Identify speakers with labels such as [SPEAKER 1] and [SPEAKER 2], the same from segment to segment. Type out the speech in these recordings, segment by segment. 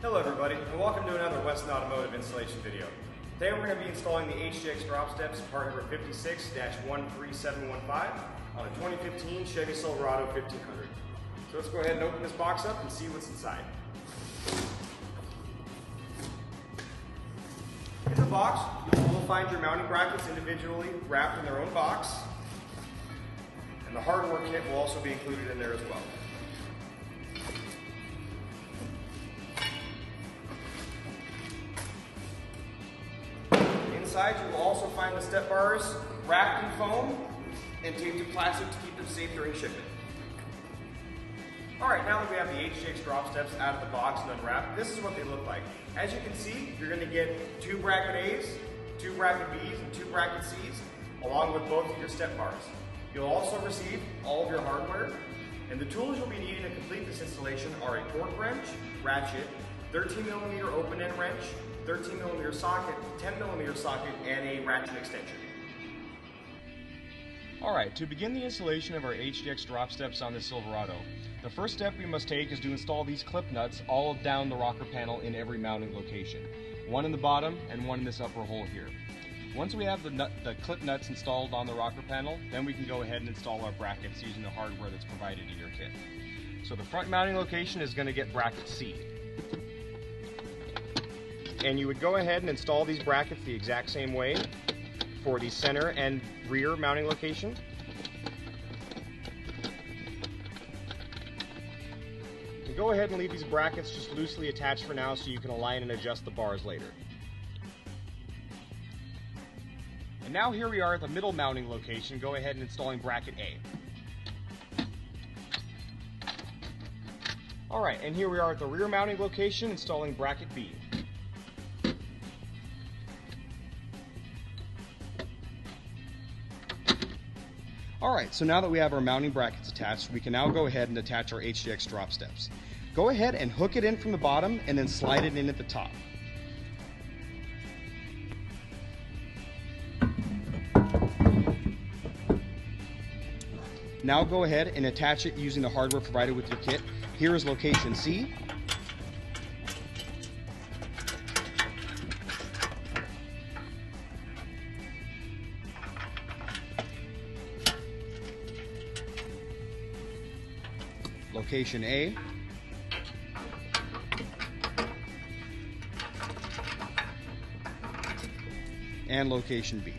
[SPEAKER 1] Hello everybody, and welcome to another Westin Automotive installation video. Today we're going to be installing the HDX drop steps, part number 56-13715 on a 2015 Chevy Silverado 1500. So let's go ahead and open this box up and see what's inside. In the box, you will find your mounting brackets individually wrapped in their own box, and the hardware kit will also be included in there as well. Inside, you will also find the step bars wrapped in foam and taped in plastic to keep them safe during shipment. Alright, now that we have the HDX drop steps out of the box and unwrapped, this is what they look like. As you can see, you're going to get 2 bracket A's, 2 bracket B's, and 2 bracket C's, along with both of your step bars. You'll also receive all of your hardware, and the tools you'll be needing to complete this installation are a torque wrench, ratchet, 13mm open end wrench, 13mm socket, 10mm socket, and a ratchet extension. Alright, to begin the installation of our HDX drop steps on this Silverado, the first step we must take is to install these clip nuts all down the rocker panel in every mounting location. One in the bottom and one in this upper hole here. Once we have the clip nuts installed on the rocker panel, then we can go ahead and install our brackets using the hardware that's provided in your kit. So the front mounting location is going to get bracket C. And you would go ahead and install these brackets the exact same way for the center and rear mounting location. You go ahead and leave these brackets just loosely attached for now so you can align and adjust the bars later. And now here we are at the middle mounting location. Go ahead and installing bracket A. Alright, and here we are at the rear mounting location installing bracket B. Alright, so now that we have our mounting brackets attached, we can now go ahead and attach our HDX drop steps. Go ahead and hook it in from the bottom and then slide it in at the top. Now go ahead and attach it using the hardware provided with your kit. Here is location C. Location A. And location B.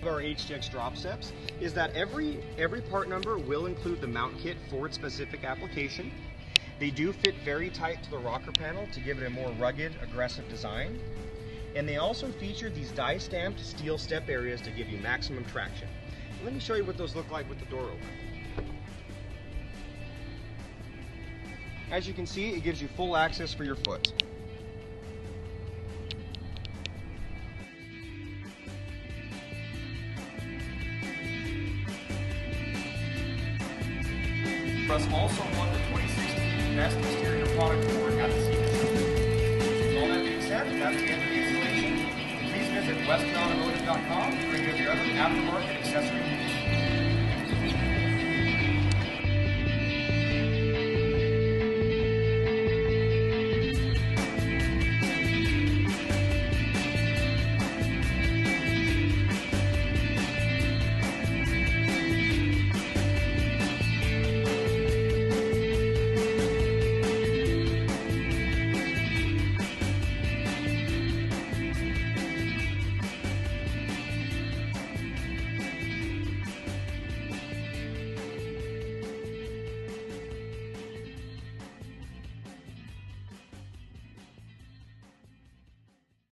[SPEAKER 1] Our HDX drop steps is that every part number will include the mount kit for its specific application. They do fit very tight to the rocker panel to give it a more rugged, aggressive design. And they also feature these die-stamped steel step areas to give you maximum traction. Let me show you what those look like with the door open. As you can see, it gives you full access for your foot. Press also won the 2016 Best Exterior Product Award at the SEMA Show. With all that being said, that's the end of the installation. Please visit westinautomotive.com for any of your other aftermarket accessory needs.